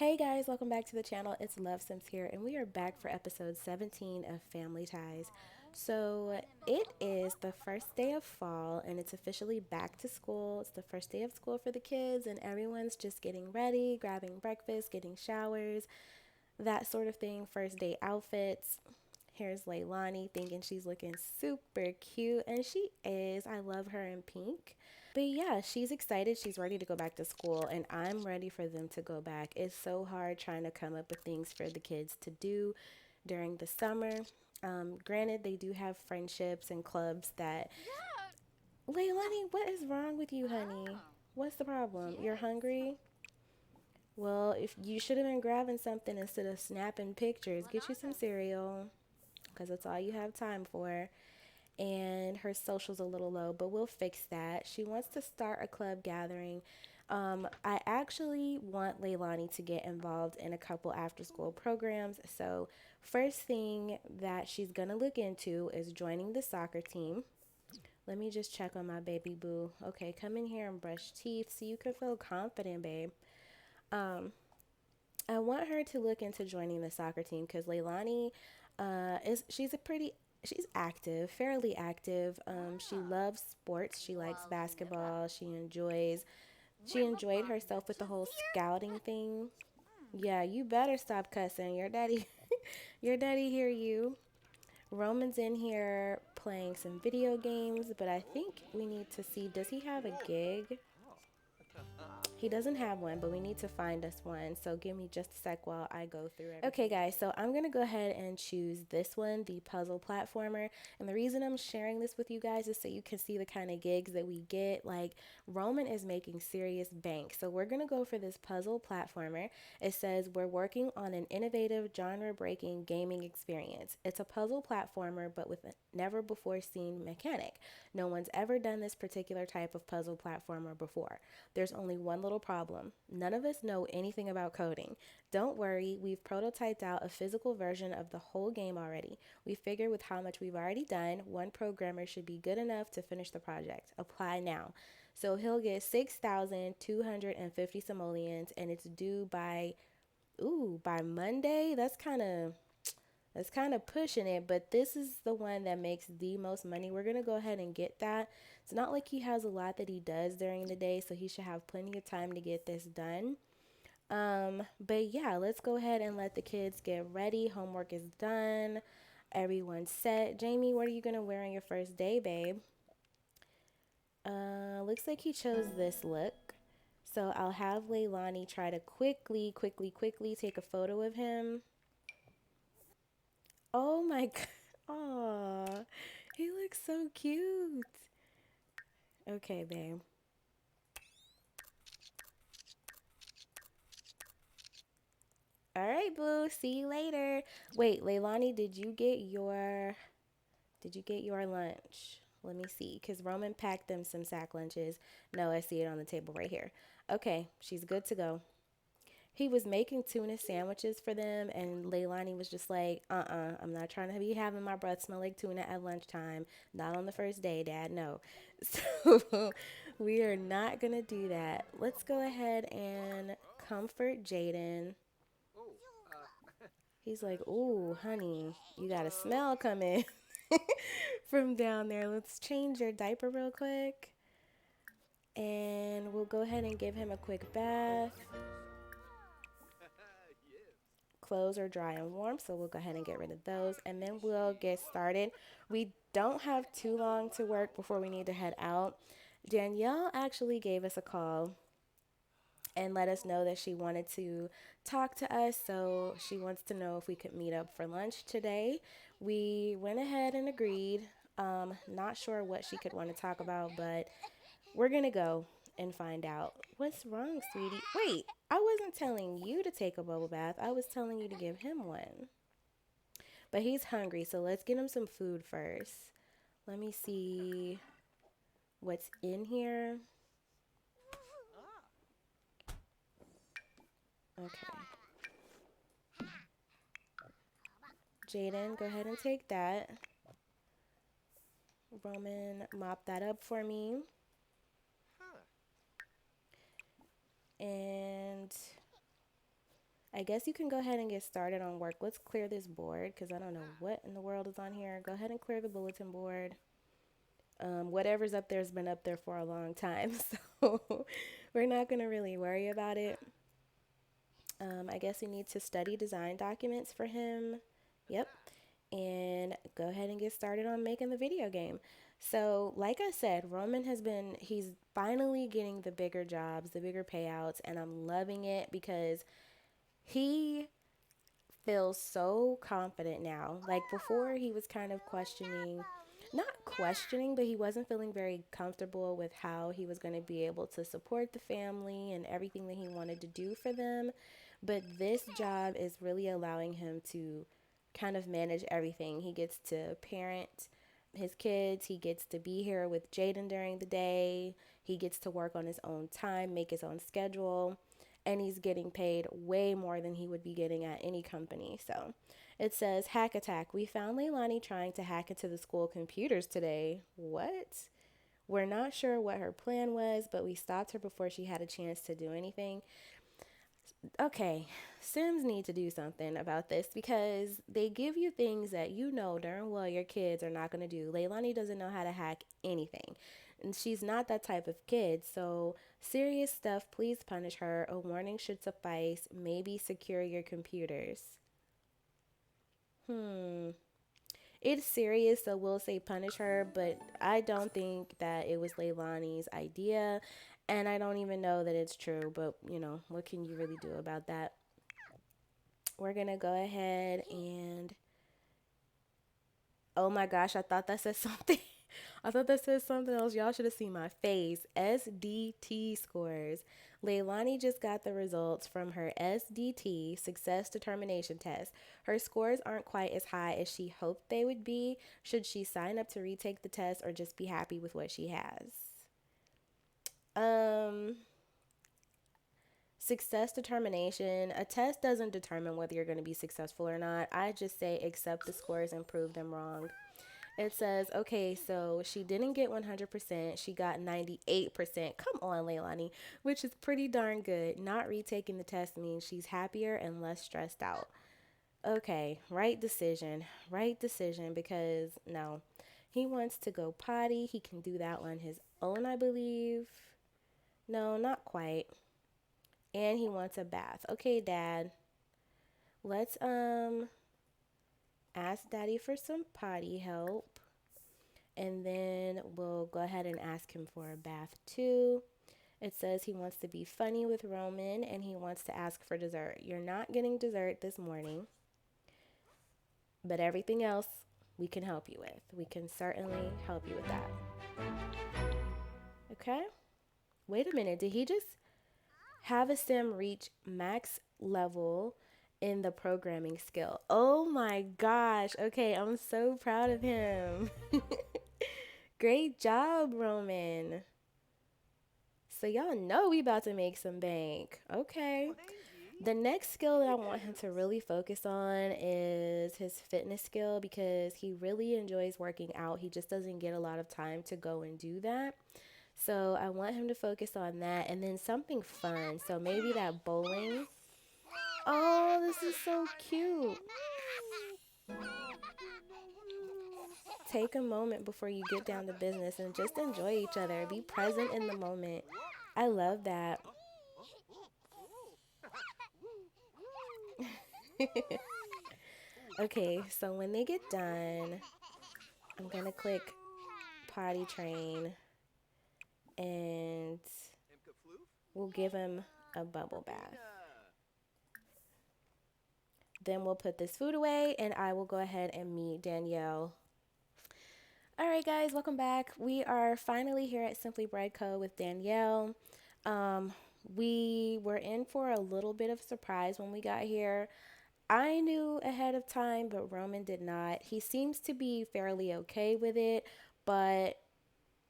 Hey guys, welcome back to the channel. It's LoveSims here, and we are back for episode 17 of Family Ties. So, it is the first day of fall, and it's officially back to school. It's the first day of school for the kids, and everyone's just getting ready, grabbing breakfast, getting showers, that sort of thing. First day outfits. Here's Leilani thinking she's looking super cute, and she is. I love her in pink. But yeah, she's excited. She's ready to go back to school, and I'm ready for them to go back. It's so hard trying to come up with things for the kids to do during the summer. Granted, they do have friendships and clubs that. Leilani, what is wrong with you, honey? What's the problem? You're hungry? Well, if you should have been grabbing something instead of snapping pictures, get you some cereal because that's all you have time for. And her social's a little low, but we'll fix that. She wants to start a club gathering. I actually want Leilani to get involved in a couple after school programs. So, first thing that she's gonna look into is joining the soccer team. Let me just check on my baby boo. Okay, come in here and brush teeth so you can feel confident, babe. Um, I want her to look into joining the soccer team because Leilani is she's a pretty she's active, fairly active. She loves sports. She likes basketball. She enjoyed herself with the whole scouting thing. Yeah, you better stop cussing. Your daddy your daddy hear you. Roman's in here playing some video games, but I think we need to see, does he have a gig? He doesn't have one, but we need to find us one. So give me just a sec while I go through everything. Okay, guys, so I'm going to go ahead and choose this one, the puzzle platformer. And the reason I'm sharing this with you guys is so you can see the kind of gigs that we get. Like, Roman is making serious bank. So we're going to go for this puzzle platformer. It says we're working on an innovative genre-breaking gaming experience. It's a puzzle platformer, but with a never before seen mechanic. No one's ever done this particular type of puzzle platformer before. There's only one little problem. None of us know anything about coding. Don't worry, we've prototyped out a physical version of the whole game already. We figure with how much we've already done, one programmer should be good enough to finish the project. Apply now. So he'll get 6,250 simoleons and it's due by Monday. That's kind of pushing it, but this is the one that makes the most money. We're going to go ahead and get that. It's not like he has a lot that he does during the day, so he should have plenty of time to get this done. But yeah, let's go ahead and let the kids get ready. Homework is done. Everyone's set. Jamie, what are you going to wear on your first day, babe? Looks like he chose this look. So I'll have Leilani try to quickly take a photo of him. Oh my god. Aw, he looks so cute. Okay, babe. All right, boo. See you later. Wait, Leilani, did you get your lunch? Let me see, because Roman packed them some sack lunches. No, I see it on the table right here. Okay, she's good to go. He was making tuna sandwiches for them, and Leilani was just like, I'm not trying to be having my breath smell like tuna at lunchtime. Not on the first day, Dad, no. So we are not going to do that. Let's go ahead and comfort Jaden. He's like, ooh, honey, you got a smell coming from down there. Let's change your diaper real quick. And we'll go ahead and give him a quick bath. Clothes are dry and warm, so we'll go ahead and get rid of those and then we'll get started. We don't have too long to work before we need to head out. Danielle actually gave us a call and let us know that she wanted to talk to us, so she wants to know if we could meet up for lunch today. We went ahead and agreed. Not sure what she could want to talk about, but we're gonna go and find out. What's wrong, sweetie? Wait, I wasn't telling you to take a bubble bath. I was telling you to give him one. But he's hungry, so let's get him some food first. Let me see what's in here. Okay. Jaden, go ahead and take that. Roman, mop that up for me. And I guess you can go ahead and get started on work. Let's clear this board because I don't know what in the world is on here. Go ahead and clear the bulletin board. Whatever's up there has been up there for a long time, so we're not going to really worry about it. I guess we need to study design documents for him. Yep. And go ahead and get started on making the video game. So, like I said, he's finally getting the bigger jobs, the bigger payouts, and I'm loving it because he feels so confident now. Like before, he was kind of questioning, not questioning, but he wasn't feeling very comfortable with how he was going to be able to support the family and everything that he wanted to do for them. But this job is really allowing him to kind of manage everything. He gets to parent his kids, he gets to be here with Jaden during the day, he gets to work on his own time, make his own schedule, and he's getting paid way more than he would be getting at any company. So it says hack attack. We found Leilani trying to hack into the school computers today. What? We're not sure what her plan was, but we stopped her before she had a chance to do anything. Okay, Sims need to do something about this because they give you things that you know darn well your kids are not going to do. Leilani doesn't know how to hack anything, and she's not that type of kid. So, serious stuff, please punish her. A warning should suffice. Maybe secure your computers. Hmm. It's serious, so we'll say punish her, but I don't think that it was Leilani's idea, and I don't even know that it's true, but what can you really do about that? We're gonna go ahead and oh my gosh, I thought that said something. I thought that said something else. Y'all should have seen my face. SDT scores. Leilani just got the results from her SDT success determination test. Her scores aren't quite as high as she hoped they would be. Should she sign up to retake the test or just be happy with what she has? Um, Success determination. A test doesn't determine whether you're going to be successful or not. I just say accept the scores and prove them wrong. It says, okay, so she didn't get 100%. She got 98%. Come on, Leilani, which is pretty darn good. Not retaking the test means she's happier and less stressed out. Okay, right decision. Right decision because no, he wants to go potty. He can do that on his own, I believe. No, not quite. And he wants a bath. Okay, Dad. Let's ask Daddy for some potty help. And then we'll go ahead and ask him for a bath too. It says he wants to be funny with Roman and he wants to ask for dessert. You're not getting dessert this morning, but everything else we can help you with. We can certainly help you with that. Okay? Wait a minute. Did he just have a sim reach max level in the programming skill? Oh my gosh. Okay, I'm so proud of him. Great job, Roman. So y'all know we about to make some bank. Okay. The next skill that I want him to really focus on is his fitness skill because he really enjoys working out. He just doesn't get a lot of time to go and do that. So I want him to focus on that and then something fun. So maybe that bowling. Oh, this is so cute. Take a moment before you get down to business and just enjoy each other. Be present in the moment. I love that. Okay, so when they get done, I'm gonna click potty train and we'll give him a bubble bath. Then we'll put this food away and I will go ahead and meet Danielle. All right, guys, welcome back. We are finally here at Simply Bread Co. with Danielle. Um, we were in for a little bit of surprise when we got here. I knew ahead of time, but Roman did not. He seems to be fairly okay with it, but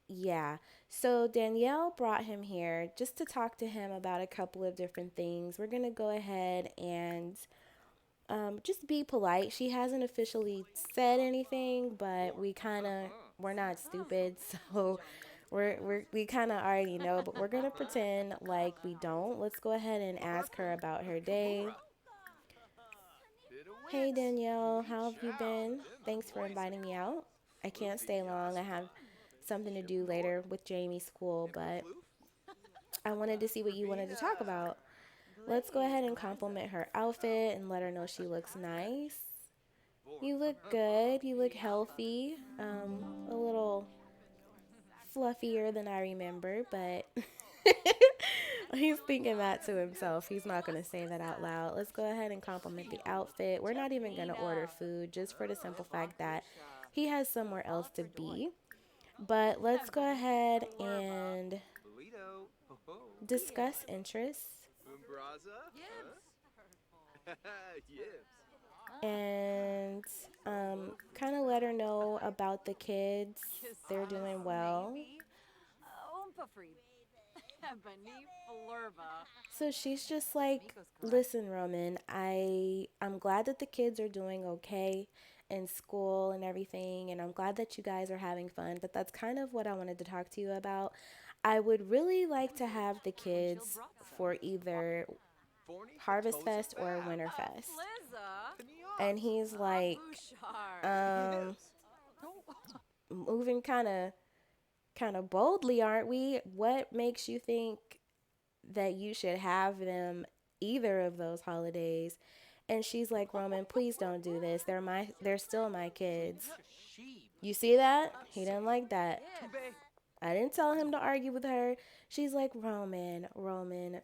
yeah. So Danielle brought him here just to talk to him about a couple of different things. We're going to go ahead and just be polite. She hasn't officially said anything, but we're not stupid, so we kind of already know, but we're gonna pretend like we don't. Let's go ahead and ask her about her day. Hey Danielle, how have you been? Thanks for inviting me out. I can't stay long. I have something to do later with Jamie's school, but I wanted to see what you wanted to talk about. Let's go ahead and compliment her outfit and let her know she looks nice. You look good. You look healthy. A little fluffier than I remember, but he's thinking that to himself. He's not going to say that out loud. Let's go ahead and compliment the outfit. We're not even going to order food just for the simple fact that he has somewhere else to be. But let's go ahead and discuss interests and kind of let her know about the kids. They're doing well. So she's just like, listen, Roman, I'm glad that the kids are doing okay in school and everything, and I'm glad that you guys are having fun, but that's kind of what I wanted to talk to you about. I would really like to have the kids for either Harvest Fest or Winter Fest. And he's like, um, moving kind of boldly, aren't we? What makes you think that you should have them either of those holidays? And she's like, Roman, please don't do this. They're still my kids. You see that? He didn't like that. I didn't tell him to argue with her. She's like, Roman,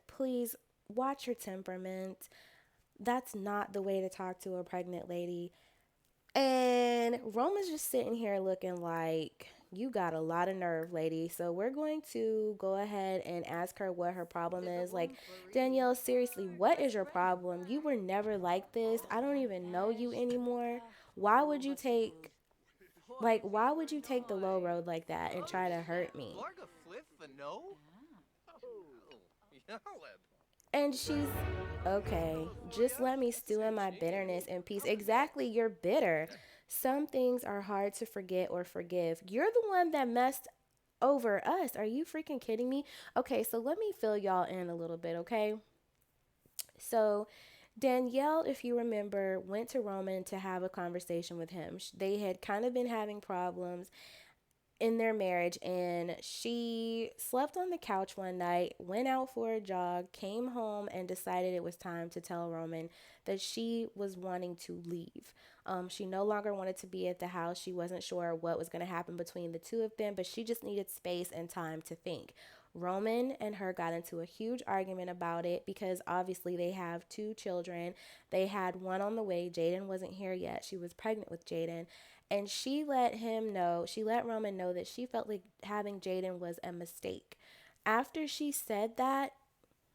please watch your temperament. That's not the way to talk to a pregnant lady. And Roman's just sitting here looking like, you got a lot of nerve, lady. So we're going to go ahead and ask her what her problem is. Like, Danielle, seriously, what is your problem? You were never like this. I don't even know you anymore. Why would you take, why would you take the low road like that and try to hurt me? And she's, okay, just let me stew in my bitterness in peace. Exactly, you're bitter. Some things are hard to forget or forgive. You're the one that messed over us. Are you freaking kidding me? Okay, so let me fill y'all in a little bit, okay? So, Danielle, if you remember, went to Roman to have a conversation with him. They had kind of been having problems in their marriage, and she slept on the couch one night, went out for a jog, came home, and decided it was time to tell Roman that she was wanting to leave. She no longer wanted to be at the house. She wasn't sure what was going to happen between the two of them, but she just needed space and time to think. Roman and her got into a huge argument about it because obviously they have two children. They had one on the way. Jaden wasn't here yet. She was pregnant with Jaden. And she let Roman know that she felt like having Jaden was a mistake. After she said that,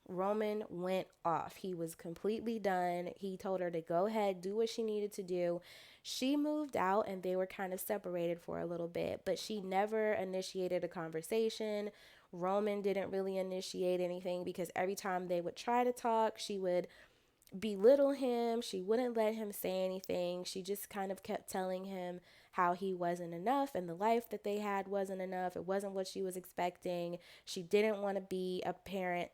Roman went off. He was completely done. He told her to go ahead, do what she needed to do. She moved out and they were kind of separated for a little bit, but she never initiated a conversation. Roman didn't really initiate anything because every time they would try to talk, she would belittle him. She wouldn't let him say anything. She just kind of kept telling him how he wasn't enough and the life that they had wasn't enough. It wasn't what she was expecting. She didn't want to be a parent,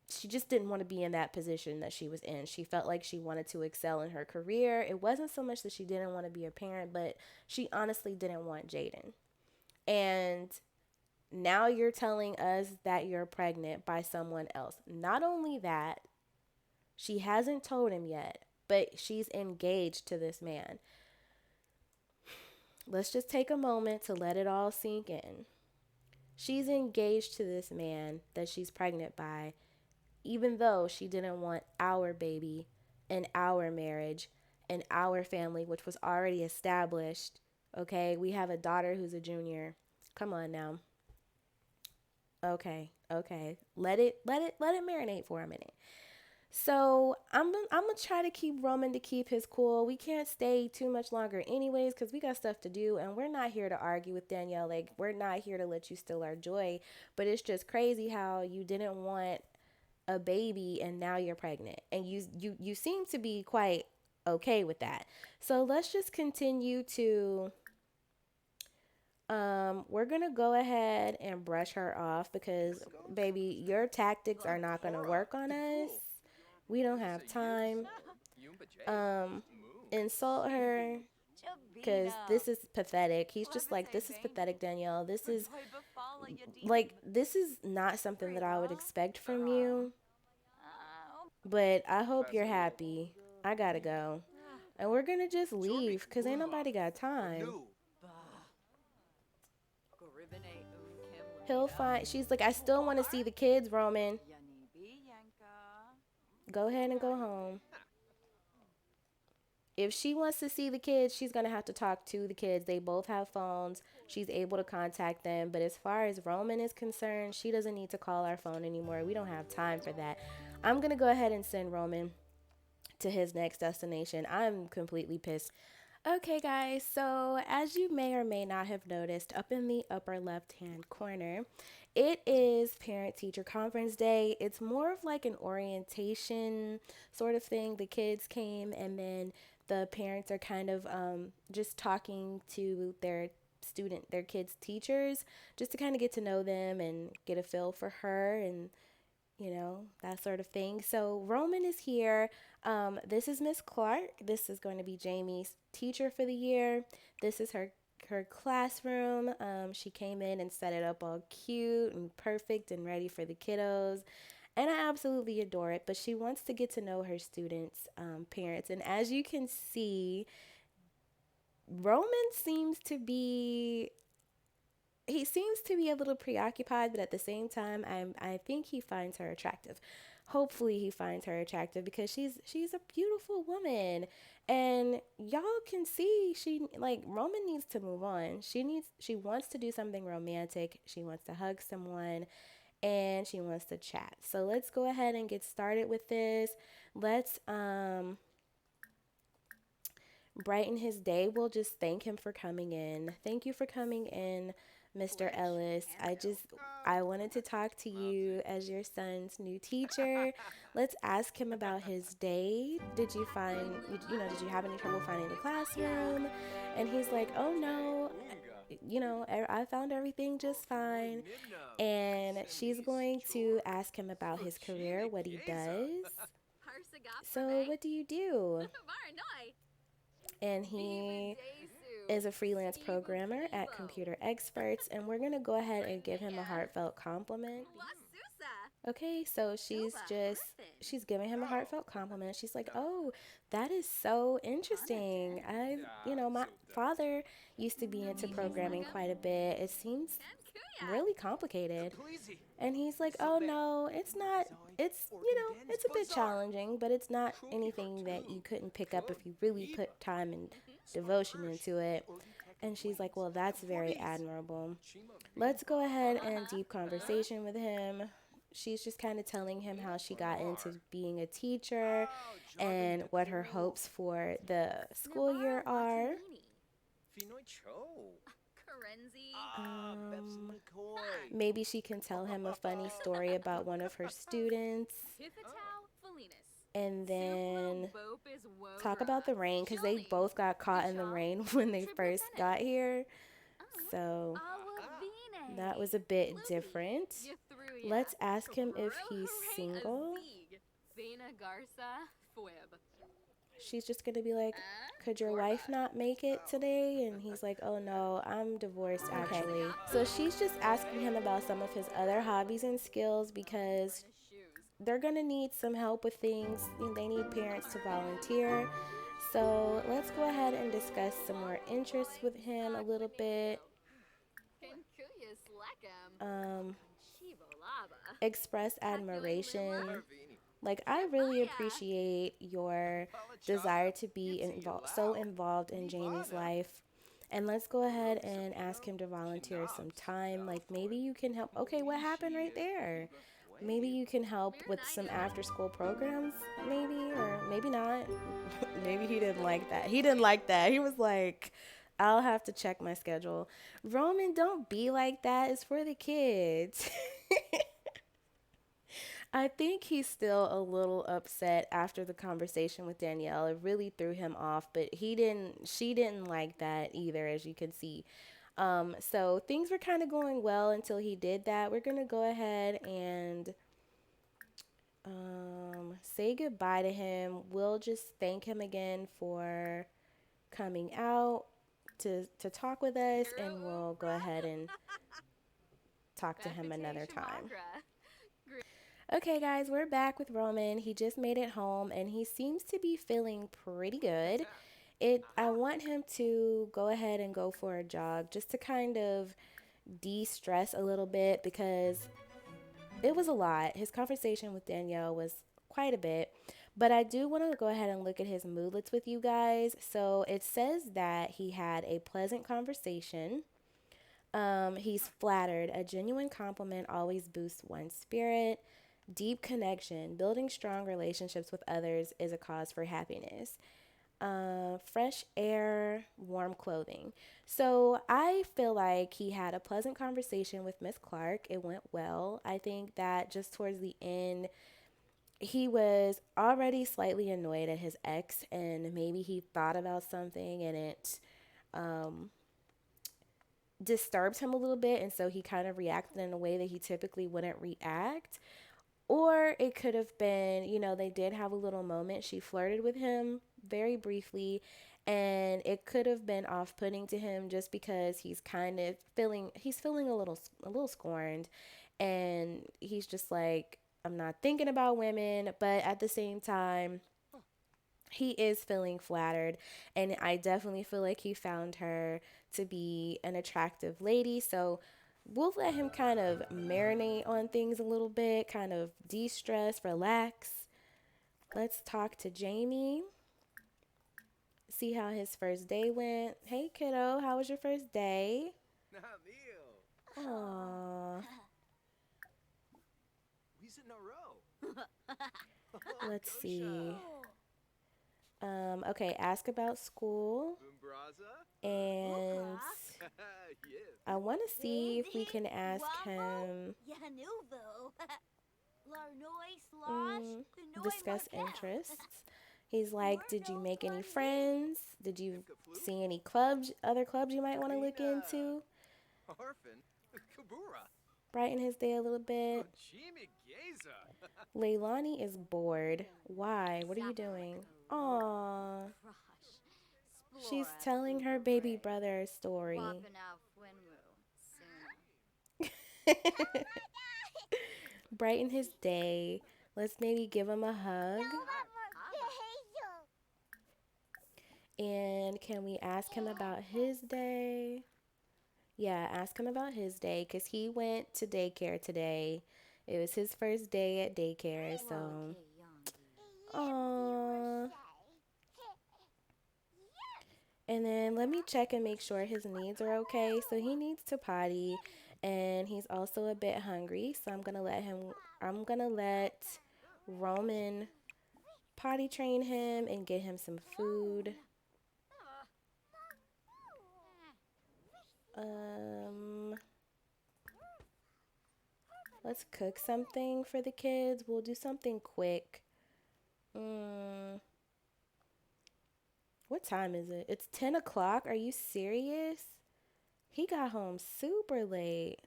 she just didn't want to be in that position that she was in. She felt like she wanted to excel in her career. It wasn't so much that she didn't want to be a parent, but she honestly didn't want Jaden. And now you're telling us that you're pregnant by someone else. Not only that, she hasn't told him yet, but she's engaged to this man. Let's just take a moment to let it all sink in. She's engaged to this man that she's pregnant by, even though she didn't want our baby and our marriage and our family, which was already established. Okay, we have a daughter who's a junior. Come on now. Okay. Let it marinate for a minute. So I'm gonna try to keep Roman to keep his cool. We can't stay too much longer, anyways, because we got stuff to do, and we're not here to argue with Danielle. Like, we're not here to let you steal our joy. But it's just crazy how you didn't want a baby and now you're pregnant, and you seem to be quite okay with that. So let's just continue to. We're gonna go ahead and brush her off because, baby, your tactics are not gonna work on us. We don't have time. um, insult her because this is pathetic. He's just like, this is pathetic, Danielle. This is not something that I would expect from you, but I hope you're happy. I gotta go. And we're gonna just leave because ain't nobody got time. He'll find, she's like, I still want to see the kids, Roman. Go ahead and go home. If she wants to see the kids, she's going to have to talk to the kids. They both have phones. She's able to contact them. But as far as Roman is concerned, she doesn't need to call our phone anymore. We don't have time for that. I'm going to go ahead and send Roman to his next destination. I'm completely pissed. Okay, guys, so as you may or may not have noticed, up in the upper left hand corner, it is Parent Teacher Conference Day. It's more of like an orientation sort of thing. The kids came, and then the parents are kind of just talking to their kids' teachers, just to kind of get to know them and get a feel for her and that sort of thing. So Roman is here. This is Miss Clarke. This is going to be Jamie's teacher for the year. This is her classroom. She came in and set it up all cute and perfect and ready for the kiddos. And I absolutely adore it. But she wants to get to know her students' parents. And as you can see, Roman seems to be a little preoccupied, but at the same time, I think he finds her attractive. Hopefully, he finds her attractive because she's a beautiful woman, and y'all can see Roman needs to move on. She wants to do something romantic. She wants to hug someone, and she wants to chat. So let's go ahead and get started with this. Let's brighten his day. We'll just thank him for coming in. Thank you for coming in, Mr. Ellis. I wanted to talk to you as your son's new teacher. Let's ask him about his day. Did you have any trouble finding the classroom? And he's like, oh no, I found everything just fine. And she's going to ask him about his career, what he does. So, what do you do? And he is a freelance programmer at Computer Experts, and we're going to go ahead and give him a heartfelt compliment. Okay, so she's giving him a heartfelt compliment. She's like, "Oh, that is so interesting. My father used to be into programming quite a bit. It seems really complicated." And he's like, "Oh no, it's not. It's a bit challenging, but it's not anything that you couldn't pick up if you really put time and devotion into it." And she's like, "Well, that's very admirable. Let's go ahead and deep conversation with him." She's just kind of telling him how she got into being a teacher and what her hopes for the school year are. Maybe she can tell him a funny story about one of her students. And then talk about the rain because they both got caught in the rain when they first got here. So that was a bit different. Let's ask him if he's single. She's just going to be like, could your wife not make it today? And he's like, oh no, I'm divorced actually. So she's just asking him about some of his other hobbies and skills because they're going to need some help with things. They need parents to volunteer. So let's go ahead and discuss some more interests with him a little bit. Express admiration. Like, I really appreciate your desire to be so involved in Jamie's life. And let's go ahead and ask him to volunteer some time. Like, maybe you can help. Okay, what happened right there? Maybe you can help with some after school programs, maybe, or maybe not. Maybe he didn't like that. He didn't like that. He was like, I'll have to check my schedule. Roman, don't be like that. It's for the kids. I think he's still a little upset after the conversation with Danielle. It really threw him off, but she didn't like that either, as you can see. So things were kind of going well until he did that. We're going to go ahead and say goodbye to him. We'll just thank him again for coming out to talk with us, and we'll go ahead and talk to him another time. Okay, guys, we're back with Roman. He just made it home and he seems to be feeling pretty good. I want him to go ahead and go for a jog just to kind of de-stress a little bit because it was a lot. His conversation with Danielle was quite a bit. But I do want to go ahead and look at his moodlets with you guys. So it says that he had a pleasant conversation. He's flattered. A genuine compliment always boosts one's spirit. Deep connection. Building strong relationships with others is a cause for happiness. Fresh air, warm clothing. So I feel like he had a pleasant conversation with Miss Clarke. It went well. I think that just towards the end, he was already slightly annoyed at his ex, and maybe he thought about something and it disturbed him a little bit, and so he kind of reacted in a way that he typically wouldn't react. Or it could have been, they did have a little moment. She flirted with him very briefly, and it could have been off-putting to him just because he's feeling a little scorned, and he's just like, I'm not thinking about women, but at the same time, he is feeling flattered, and I definitely feel like he found her to be an attractive lady. So we'll let him kind of marinate on things a little bit, kind of de-stress, relax. Let's talk to Jamie, see how his first day went. Hey kiddo, how was your first day? Aww. Let's see. Okay, ask about school. And I want to see if we can ask him, discuss interests. He's like, did you make any friends? Did you see any other clubs you might want to look into? Brighten his day a little bit. Leilani is bored. Why? What are you doing? Aw, she's telling her baby brother a story. Brighten his day. Let's maybe give him a hug. And can we ask him about his day? Yeah, ask him about his day because he went to daycare today. It was his first day at daycare, so. Aww. And then let me check and make sure his needs are okay. So he needs to potty and he's also a bit hungry. So I'm gonna let Roman potty train him and get him some food. Um, let's cook something for the kids. We'll do something quick. Mm, what time is it? It's 10 o'clock. Are you serious? He got home super late.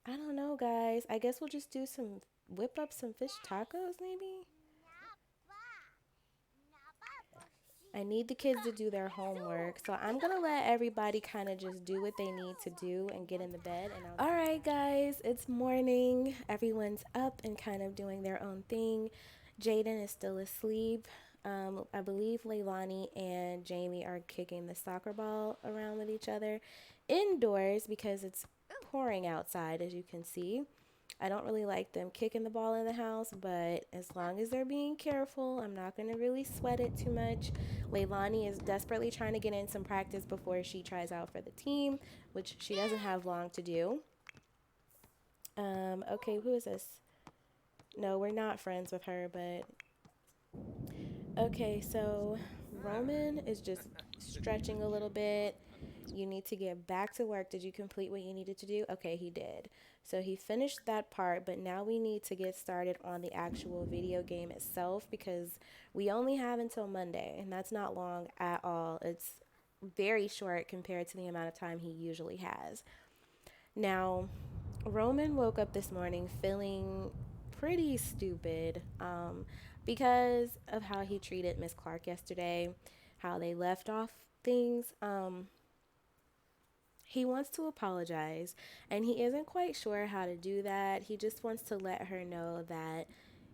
I don't know, guys. I guess we'll just whip up some fish tacos, maybe? I need the kids to do their homework. So I'm going to let everybody kind of just do what they need to do and get in the bed. All right, guys, it's morning. Everyone's up and kind of doing their own thing. Jaden is still asleep. I believe Leilani and Jamie are kicking the soccer ball around with each other indoors because it's pouring outside, as you can see. I don't really like them kicking the ball in the house, but as long as they're being careful, I'm not going to really sweat it too much. Leilani is desperately trying to get in some practice before she tries out for the team, which she doesn't have long to do. Okay, who is this? No, we're not friends with her, but okay, so Roman is just stretching a little bit. You need to get back to work. Did you complete what you needed to do? Okay, he did. So he finished that part, but now we need to get started on the actual video game itself because we only have until Monday, and that's not long at all. It's very short compared to the amount of time he usually has. Now, Roman woke up this morning feeling pretty stupid because of how he treated Miss Clark yesterday, how they left off things. He wants to apologize and he isn't quite sure how to do that. He just wants to let her know that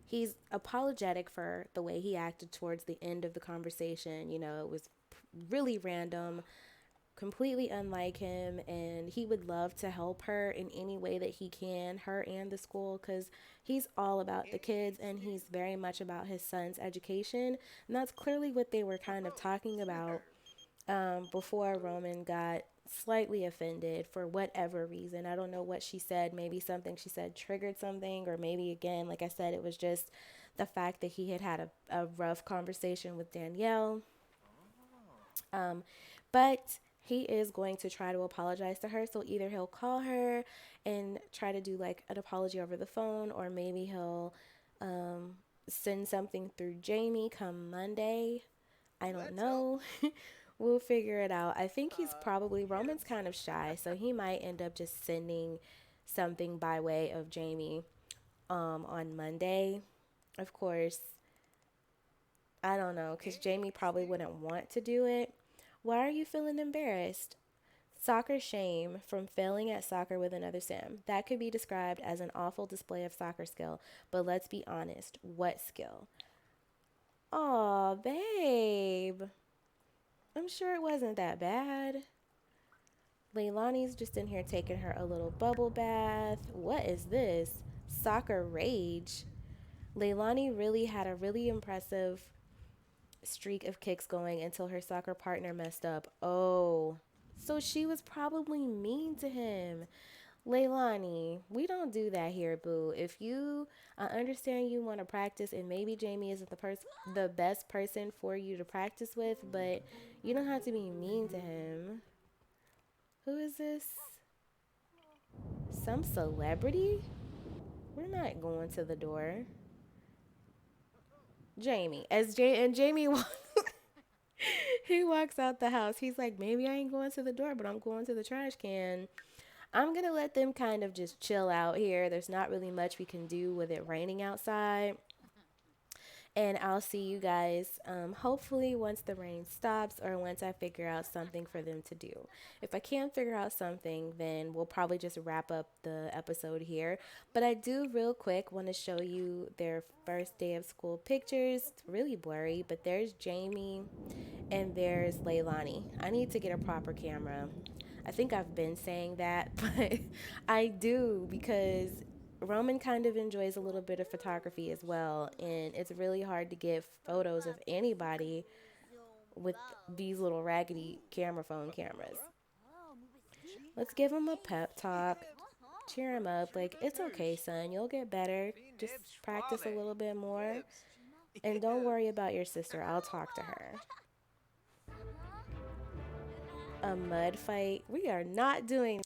he's apologetic for the way he acted towards the end of the conversation. You know, it was really random, completely unlike him, and he would love to help her in any way that he can, her and the school, because he's all about the kids and he's very much about his son's education. And that's clearly what they were kind of talking about before Roman got slightly offended for whatever reason. I don't know what she said. Maybe something she said triggered something, or maybe again, like I said, it was just the fact that he had had a rough conversation with Danielle. Um, but he is going to try to apologize to her. So either he'll call her and try to do like an apology over the phone, or maybe he'll um, send something through Jamie come Monday. I don't know. We'll figure it out. I think he's probably, Roman's kind of shy, so he might end up just sending something by way of Jamie on Monday. Of course, I don't know, because Jamie probably wouldn't want to do it. Why are you feeling embarrassed? Soccer shame from failing at soccer with another sim. That could be described as an awful display of soccer skill, but let's be honest, what skill? Aw, babe. I'm sure it wasn't that bad. Leilani's just in here taking her a little bubble bath. What is this? Soccer rage. Leilani really had a really impressive streak of kicks going until her soccer partner messed up. Oh, so she was probably mean to him. Leilani, we don't do that here, boo. If you, I understand you want to practice, and maybe Jamie isn't the best person for you to practice with, but you don't have to be mean to him. Who is this? Some celebrity? We're not going to the door. Jamie, and Jamie he walks out the house. He's like, maybe I ain't going to the door, but I'm going to the trash can. I'm gonna let them kind of just chill out here. There's not really much we can do with it raining outside. And I'll see you guys hopefully once the rain stops, or once I figure out something for them to do. If I can't figure out something, then we'll probably just wrap up the episode here. But I do, real quick, want to show you their first day of school pictures. It's really blurry, but there's Jamie and there's Leilani. I need to get a proper camera. I think I've been saying that, but I do, because Roman kind of enjoys a little bit of photography as well, and it's really hard to get photos of anybody with these little raggedy camera phone cameras. Let's give him a pep talk, cheer him up, like, it's okay, son, you'll get better. Just practice a little bit more, and don't worry about your sister. I'll talk to her. A mud fight? We are not doing.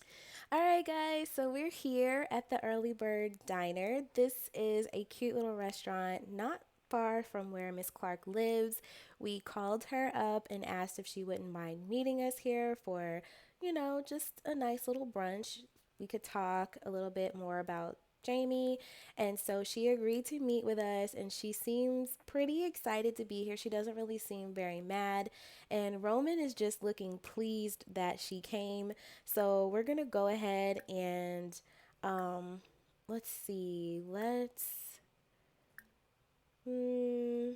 All right, guys, so we're here at the Early Bird Diner. This is a cute little restaurant not far from where Miss Clark lives. We called her up and asked if she wouldn't mind meeting us here for, just a nice little brunch. We could talk a little bit more about Jamie. And so she agreed to meet with us, and she seems pretty excited to be here. She doesn't really seem very mad. And Roman is just looking pleased that she came. So we're going to go ahead and let's see. Hmm,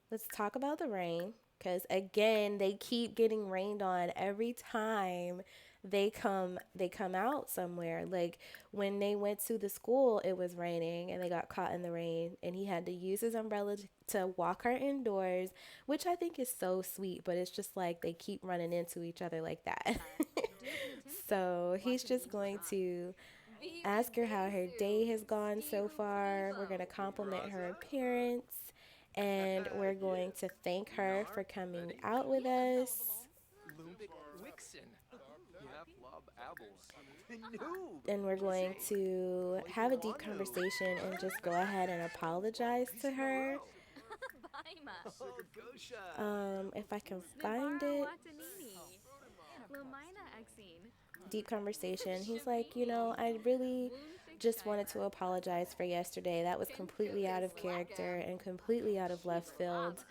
let's talk about the rain, because again, they keep getting rained on every time they come out somewhere. Like when they went to the school, it was raining and they got caught in the rain, and he had to use his umbrella to walk her indoors, which I think is so sweet, but it's just like they keep running into each other like that. So he's just going to ask her how her day has gone so far. We're going to compliment her appearance, and we're going to thank her for coming out with us. And we're going to have a deep conversation and just go ahead and apologize to her. If I can find it. Deep conversation. He's like, I really just wanted to apologize for yesterday. That was completely out of character and completely out of left field.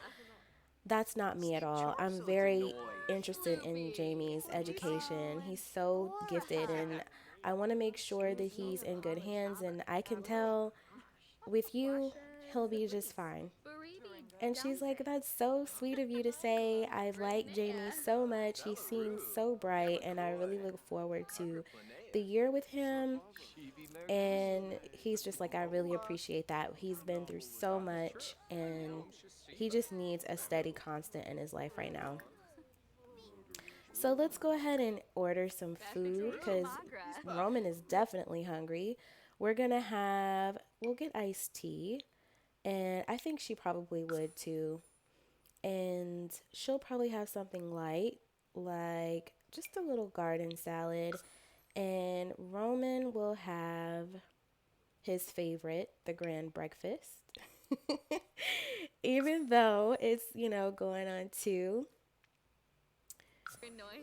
That's not me at all. I'm very interested in Jamie's education. He's so gifted, and I want to make sure that he's in good hands. And I can tell with you, he'll be just fine. And she's like, that's so sweet of you to say. I like Jamie so much. He seems so bright, and I really look forward to the year with him. And he's just like, I really appreciate that. He's been through so much, and he just needs a steady constant in his life right now. So let's go ahead and order some food because Roman is definitely hungry. We'll get iced tea, and I think she probably would too. And she'll probably have something light, like just a little garden salad. And Roman will have his favorite, the grand breakfast. Even though it's, going on two.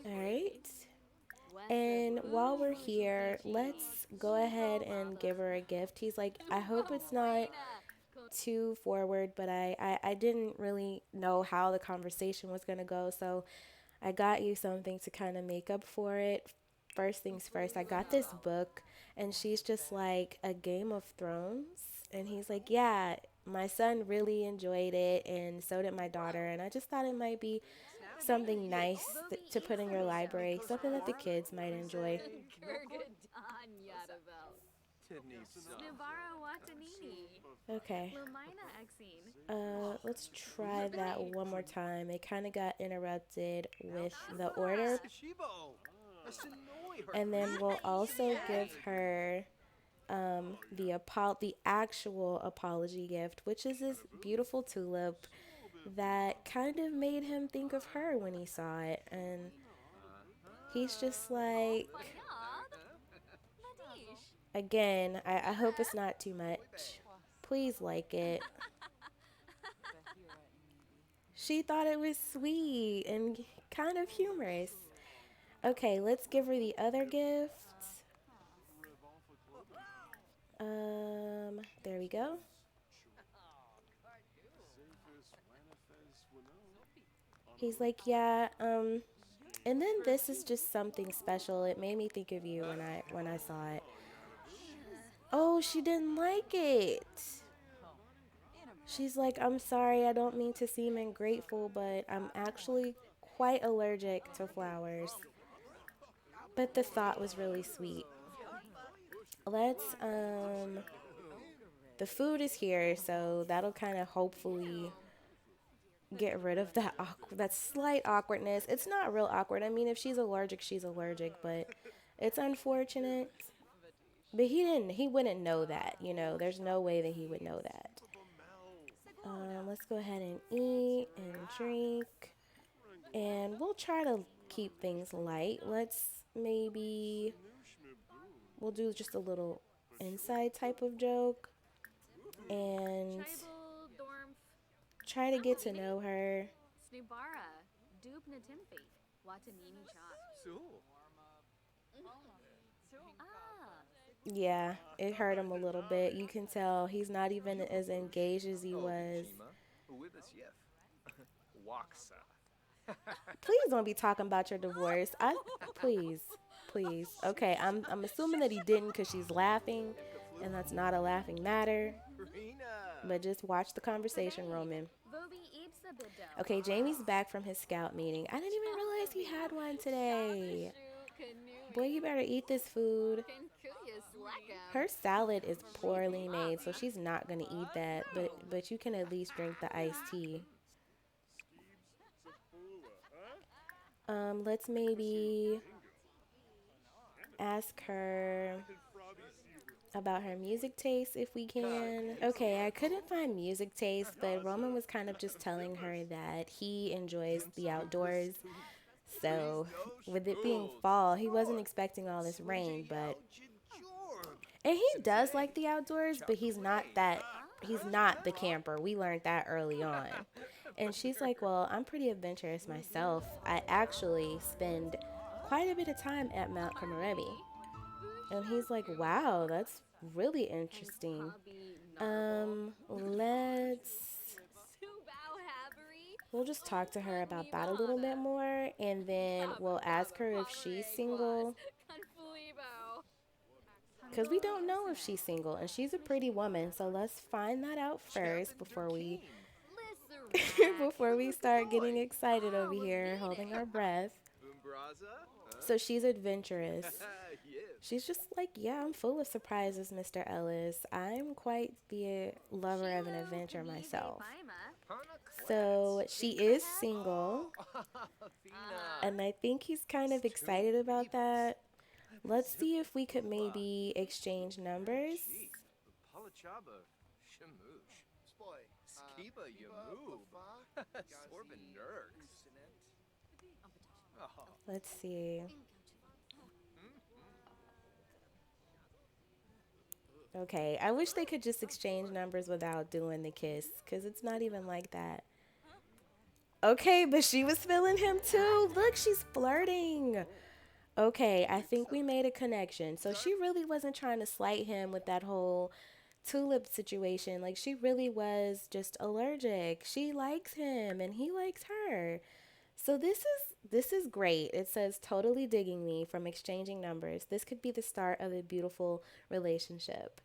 All right. And while we're here, let's go ahead and give her a gift. He's like, I hope it's not too forward, but I didn't really know how the conversation was going to go. So I got you something to kind of make up for it. First things first, I got this book, and she's just like, a Game of Thrones. And he's like, yeah, my son really enjoyed it, and so did my daughter. And I just thought it might be something nice to put in your library, something that the kids might enjoy. Okay. Let's try that one more time. It kind of got interrupted with the order. And then we'll also give her the actual apology gift, which is this beautiful tulip that kind of made him think of her when he saw it. And he's just like, again, I hope it's not too much. Please like it. She thought it was sweet and kind of humorous. Okay, let's give her the other gift. There we go. He's like, yeah, and then this is just something special. It made me think of you when I saw it. Oh, she didn't like it. She's like, I'm sorry, I don't mean to seem ungrateful, but I'm actually quite allergic to flowers. But the thought was really sweet. Let's the food is here, so that'll kind of hopefully get rid of that slight awkwardness. It's not real awkward. I mean, if she's allergic, she's allergic, but it's unfortunate. But he wouldn't know that, There's no way that he would know that. Let's go ahead and eat and drink. And we'll try to keep things light. We'll do just a little inside type of joke and try to get to know her. Yeah, it hurt him a little bit. You can tell he's not even as engaged as he was. Please don't be talking about your divorce. Please, please. Okay, I'm assuming that he didn't because she's laughing, and that's not a laughing matter. But just watch the conversation, Roman. Okay, Jamie's back from his scout meeting. I didn't even realize he had one today. Boy, you better eat this food. Her salad is poorly made, so she's not gonna eat that. But you can at least drink the iced tea. Let's maybe ask her about her music taste if we can. Okay, I couldn't find music taste, but Roman was kind of just telling her that he enjoys the outdoors. So, with it being fall, he wasn't expecting all this rain, but and he does like the outdoors, but he's not the camper. We learned that early on. And she's like, "Well, I'm pretty adventurous myself. I actually spend quite a bit of time at Mount Komorebi. And he's like, wow, that's really interesting. Let's we'll just talk to her about that a little bit more, and then we'll ask her if she's single, because we don't know if she's single, and she's a pretty woman. So let's find that out first before we before we start getting excited over here, holding our breath. So she's adventurous. She's just like, yeah, I'm full of surprises, Mr. Ellis. I'm quite the lover of an adventure myself. So she is single, and I think he's kind of excited about that. Let's see if we could maybe exchange numbers. Let's see. Okay, I wish they could just exchange numbers without doing the kiss, because it's not even like that. Okay, but she was feeling him too. Look, she's flirting. Okay, I think we made a connection. So she really wasn't trying to slight him with that whole tulip situation. Like she really was just allergic. She likes him and he likes her. So this is great. It says totally digging me from exchanging numbers. This could be the start of a beautiful relationship.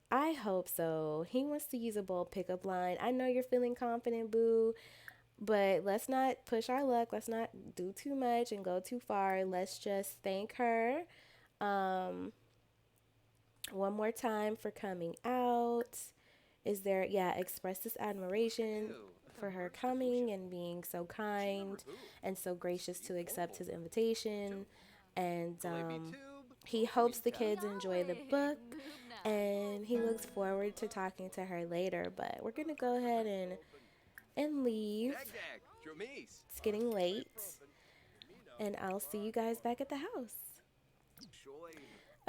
I hope so. He wants to use a bold pickup line. I know you're feeling confident, boo, but let's not push our luck. Let's not do too much and go too far. Let's just thank her um, one more time for coming out. Is there, yeah, express this admiration for her coming and being so kind and so gracious to accept his invitation. And he hopes the kids enjoy the book and he looks forward to talking to her later. But we're going to go ahead and leave. It's getting late, and I'll see you guys back at the house.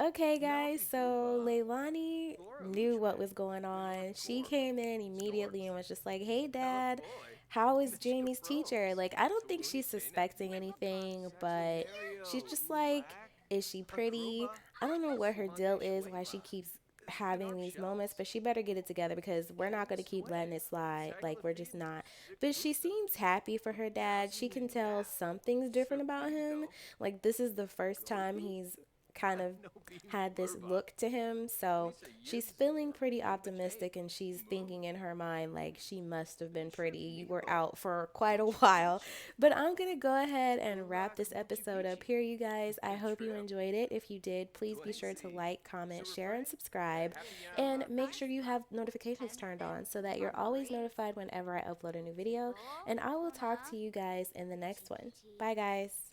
Okay, guys, so Leilani knew what was going on. She came in immediately and was just like, hey, Dad, how is Jamie's teacher? Like, I don't think she's suspecting anything, but she's just like, is she pretty? I don't know what her deal is, why she keeps having these moments, but she better get it together because we're not going to keep letting it slide. Like, we're just not. But she seems happy for her dad. She can tell something's different about him. Like, this is the first time he's kind of had this look to him. So she's feeling pretty optimistic and she's thinking in her mind, like, she must have been pretty. You were out for quite a while. But I'm going to go ahead and wrap this episode up here, you guys. I hope you enjoyed it. If you did, please be sure to like, comment, share, and subscribe. And make sure you have notifications turned on so that you're always notified whenever I upload a new video. And I will talk to you guys in the next one. Bye, guys.